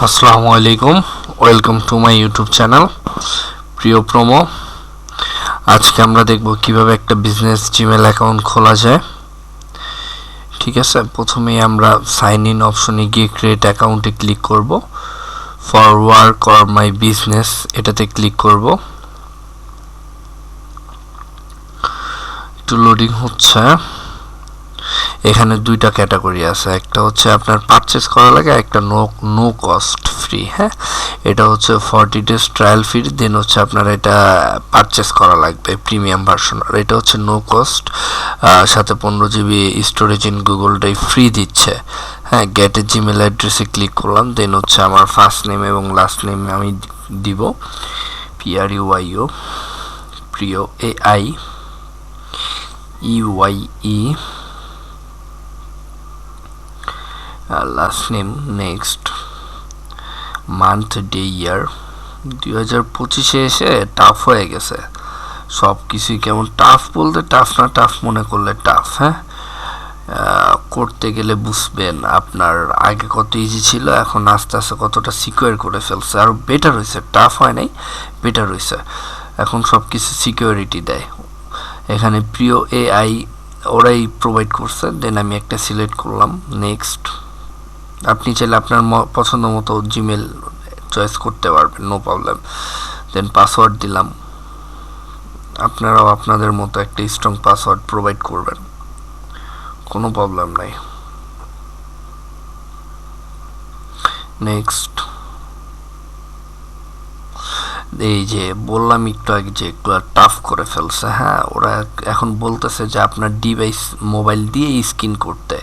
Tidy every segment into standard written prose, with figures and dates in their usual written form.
আসসালামু আলাইকুম, welcome to my YouTube channel প্রিয় প্রোমো। আজকে আমরা দেখব কিভাবে একটা বিজনেস জিমেল অ্যাকাউন্ট খোলা যায়। ঠিক আছে, প্রথমেই আমরা সাইন ইন অপশনে গিয়ে ক্রিয়েট অ্যাকাউন্টে ক্লিক করব। For work or my business এটাতে ক্লিক করব। একটু লোডিং হচ্ছে। এখানে দুইটা ক্যাটাগরি আছে, একটা হচ্ছে আপনার পারচেস করা লাগে, একটা নো কস্ট ফ্রি। হ্যাঁ, এটা হচ্ছে 40 days ট্রায়াল ফ্রি, দেন হচ্ছে আপনার এটা পারচেস করা লাগবে প্রিমিয়াম ভার্সন। আর এটা হচ্ছে নো কস্ট, সাথে 15 GB storage in Google drive free দিচ্ছে। হ্যাঁ, গেট এ জিমেল অ্যাড্রেসে ক্লিক করলাম, দেন হচ্ছে আমার ফার্স্ট নেম এবং লাস্ট নেম আমি দিব PRUIO, প্রিয় AIEYE, last name, next, month, day, year. 2025-এ এসে টাফ হয়ে গেছে সব কিছুই। কেমন টাফ বলতে টাফ না, টাফ মনে করলে টাফ। হ্যাঁ, করতে গেলে বুঝবেন আপনার আগে কত ইজি ছিল, এখন আস্তে আস্তে কতটা সিকিউর করে ফেলছে, আরও বেটার হয়েছে। টাফ হয় নাই, বেটার হয়েছে। এখন সব কিছু সিকিউরিটি দেয়। এখানে প্রিয় AI ওরাই প্রোভাইড করছে, দেন আমি একটা সিলেক্ট করলাম, নেক্সট। আপনি চাইলে আপনার পছন্দ মতো জিমেল চয়েস করতে পারবেন, নো প্রবলেম। দেন পাসওয়ার্ড দিলাম, আপনারাও আপনাদের মতো একটা স্ট্রং পাসওয়ার্ড প্রোভাইড করবেন, কোনো প্রবলেম নাই। নেক্সট। এই যে বললাম একটু আগে যে একটু টাফ করে ফেলছে। হ্যাঁ, ওরা এখন বলতেছে যে আপনার ডিভাইস মোবাইল দিয়ে স্ক্যান করতে।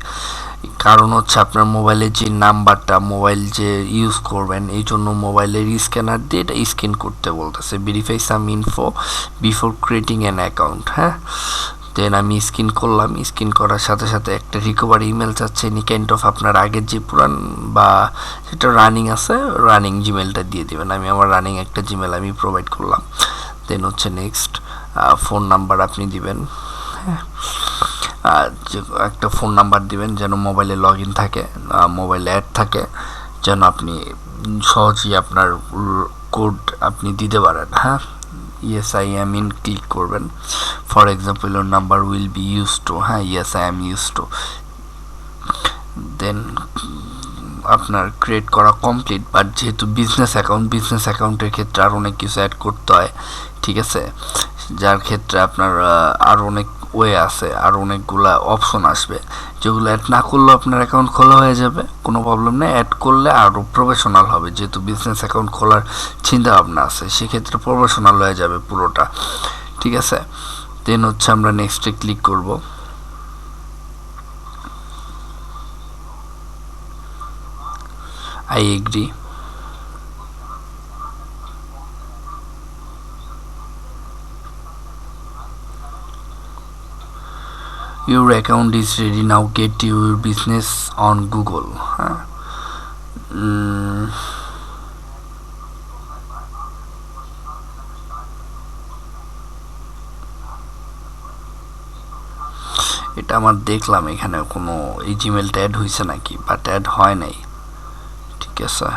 কারণ হচ্ছে আপনার মোবাইলের যে নাম্বারটা মোবাইল যে ইউজ করবেন, এই জন্য মোবাইলের স্ক্যানার দিয়ে এটা স্ক্যান করতে বলতেছে। Verify some info before creating an account. হ্যাঁ, দেন আমি স্ক্যান করলাম। স্ক্যান করার সাথে সাথে একটা রিকভারি ইমেল চাচ্ছে, এনি কাইন্ড অফ আপনার আগের যে পুরান বা যেটা রানিং আছে রানিং জিমেলটা দিয়ে দেবেন। আমি আমার রানিং একটা জিমেল আমি প্রোভাইড করলাম। দেন হচ্ছে নেক্সট, ফোন নাম্বার আপনি দিবেন। হ্যাঁ, যে একটা ফোন নাম্বার দিবেন যেন মোবাইলে লগ ইন থাকে, মোবাইলে অ্যাড থাকে, যেন আপনি সহজেই আপনার কোড আপনি দিতে পারেন। হ্যাঁ, yes I am in click করবেন। For example your number will be use to. হ্যাঁ, yes I am use to. Then আপনার ক্রিয়েট করা কমপ্লিট। বাট যেহেতু বিজনেস অ্যাকাউন্টের ক্ষেত্রে আর অনেক কিছু অ্যাড করতে হয়। ঠিক আছে, যার ক্ষেত্রে আপনার আর অনেক ওয়ে আছে, আর অনেকগুলা অপশন আসবে, যেগুলো অ্যাড না করলেও আপনার অ্যাকাউন্ট খোলা হয়ে যাবে, কোনো প্রবলেম নেই। অ্যাড করলে আরও প্রফেশনাল হবে, যেহেতু বিজনেস অ্যাকাউন্ট খোলার চিন্তা ভাবনা আছে, সেক্ষেত্রে প্রফেশনাল হয়ে যাবে পুরোটা। ঠিক আছে, দেন হচ্ছে আমরা নেক্সটে ক্লিক করব। I agree. Your account is ready now. Get your business on Google. হ্যাঁ, এটা আমার দেখলাম এখানে কোনো এই জিমেলটা অ্যাড হয়েছে নাকি, বাট অ্যাড হয় নাই। ঠিক আছে,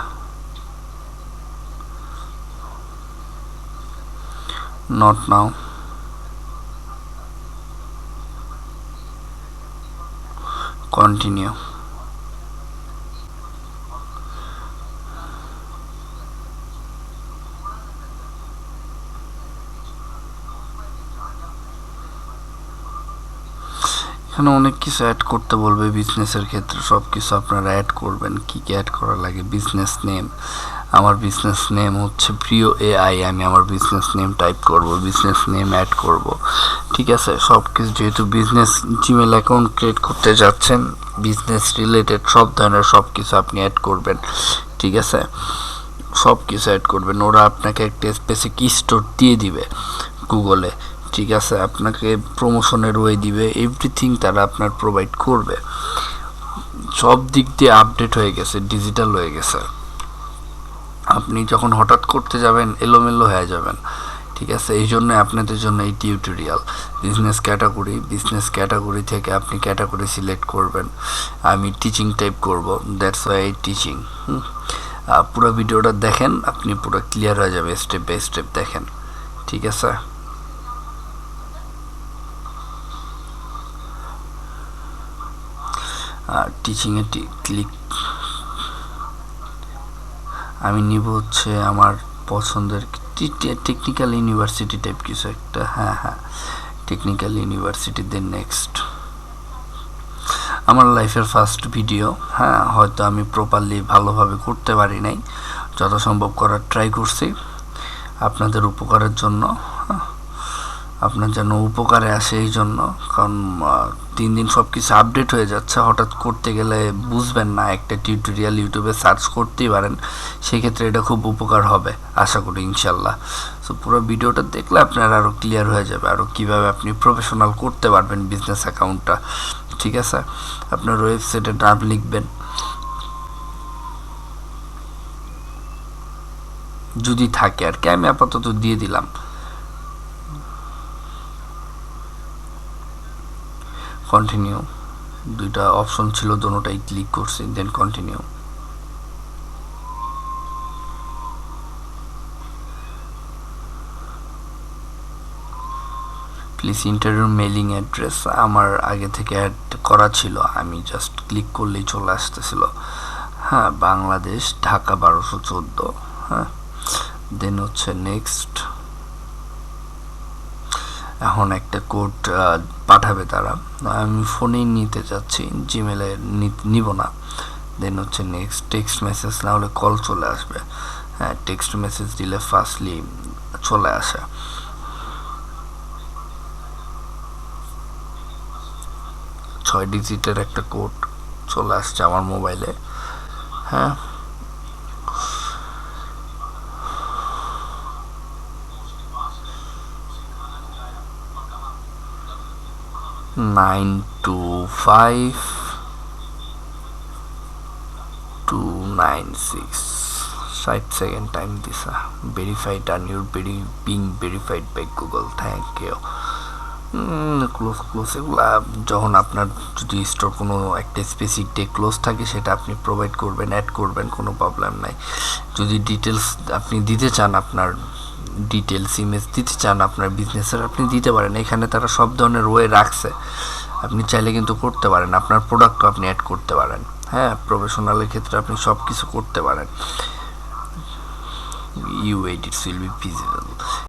নট নাও। কন্টিনিউ। এখানে অনেক কিছু অ্যাড করতে বলবে বিজনেসের ক্ষেত্রে, সব কিছু আপনারা অ্যাড করবেন। কী কী অ্যাড করা লাগে, বিজনেস নেম। আমার বিজনেস নেম হচ্ছে প্রিয় AI, আমি আমার বিজনেস নেম টাইপ করব, বিজনেস নেম অ্যাড করব। ঠিক আছে, সব কিছু যেহেতু বিজনেস জিমেল অ্যাকাউন্ট ক্রিয়েট করতে যাচ্ছেন, বিজনেস রিলেটেড সব ধরনের সব কিছু আপনি অ্যাড করবেন। ঠিক আছে, সব কিছু অ্যাড করবেন। ওরা আপনাকে একটা স্পেসিফিক স্টোর দিয়ে দিবে গুগলে। ঠিক আছে, আপনাকে প্রমোশনের ওয়ে দিবে, এভরিথিং তারা আপনার প্রোভাইড করবে। সব দিক দিয়ে আপডেট হয়ে গেছে, ডিজিটাল হয়ে গেছে। আপনি যখন হঠাৎ করতে যাবেন এলোমেলো হয়ে যাবেন। ঠিক আছে, এই জন্য আপনাদের জন্য এই টিউটোরিয়াল। বিজনেস ক্যাটাগরি থেকে আপনি ক্যাটাগরি সিলেক্ট করবেন। আমি টিচিং টাইপ করব, দ্যাটস ওয়াই টিচিং। পুরো ভিডিওটা দেখেন, আপনি পুরো ক্লিয়ার হয়ে যাবে, স্টেপ বাই স্টেপ দেখেন, ঠিক আছে? টিচিংয়ে ক্লিক আমি নিব হচ্ছে আমার পছন্দের টেকনিক্যাল ইউনিভার্সিটি টাইপ কিছু একটা। হ্যাঁ, টেকনিক্যাল ইউনিভার্সিটি। দেন নেক্সট, আমার লাইফের ফার্স্ট ভিডিও। হ্যাঁ, হয়তো আমি প্রপারলি ভালোভাবে করতে পারি নাই, যথাসম্ভব করার ট্রাই করছি আপনাদের উপকারের জন্য, আপনার যেন উপকারে আসে এই জন্য। কারণ দিন দিন সব কিছু আপডেট হয়ে যাচ্ছে, হঠাৎ করতে গেলে বুঝবেন না, একটা টিউটোরিয়াল ইউটিউবে সার্চ করতেই পারেন, সেক্ষেত্রে এটা খুব উপকার হবে আশা করি ইনশাল্লাহ। সো পুরো ভিডিওটা দেখলে আপনার আরও ক্লিয়ার হয়ে যাবে আরও কীভাবে আপনি প্রফেশনাল করতে পারবেন বিজনেস অ্যাকাউন্টটা, ঠিক আছে? আপনার ওয়েবসাইটে নাম লিখবেন, যদি থাকে আর কি, আমি আপাতত দিয়ে দিলাম। কন্টিনিউ, দুইটা অপশন ছিল, দোনোটাই ক্লিক করছি, then continue. Please interview mailing address আমার আগে থেকে অ্যাড করা ছিল, আমি জাস্ট ক্লিক করলেই চলে আসতেছিল। হ্যাঁ, বাংলাদেশ, ঢাকা 1214। হ্যাঁ, দেন হচ্ছে নেক্সট। এখন একটা কোড পাঠাবে তারা, আমি ফোনেই নিতে চাচ্ছি, জিমেলে নিব না। দেন হচ্ছে নেক্সট, টেক্সট মেসেজ না হলে কল চলে আসবে। হ্যাঁ, টেক্সট মেসেজ দিলে ফার্স্টলি চলে আসে। 6 ডিজিটের একটা কোড চলে আসছে আমার মোবাইলে। হ্যাঁ, 925296। 60 সেকেন্ড টাইম দিছা। Verified and you're being verified by Google, thank you. Close এগুলা যখন আপনার যদি স্টোর কোনো একটা স্পেসিফিক ডে ক্লোজ থাকে সেটা আপনি প্রোভাইড করবেন, অ্যাড করবেন, কোনো প্রবলেম নাই। যদি ডিটেলস আপনি দিতে চান, আপনার ডিটেলস ইমেজ দিতে চান আপনার বিজনেসের, আপনি দিতে পারেন। এখানে তারা সব ধরনের ওয়ে রাখছে, আপনি চাইলে কিন্তু করতে পারেন, আপনার প্রোডাক্টও আপনি অ্যাড করতে পারেন। হ্যাঁ, প্রফেশনালের ক্ষেত্রে আপনি সব কিছু করতে পারেন। You edits will be visible.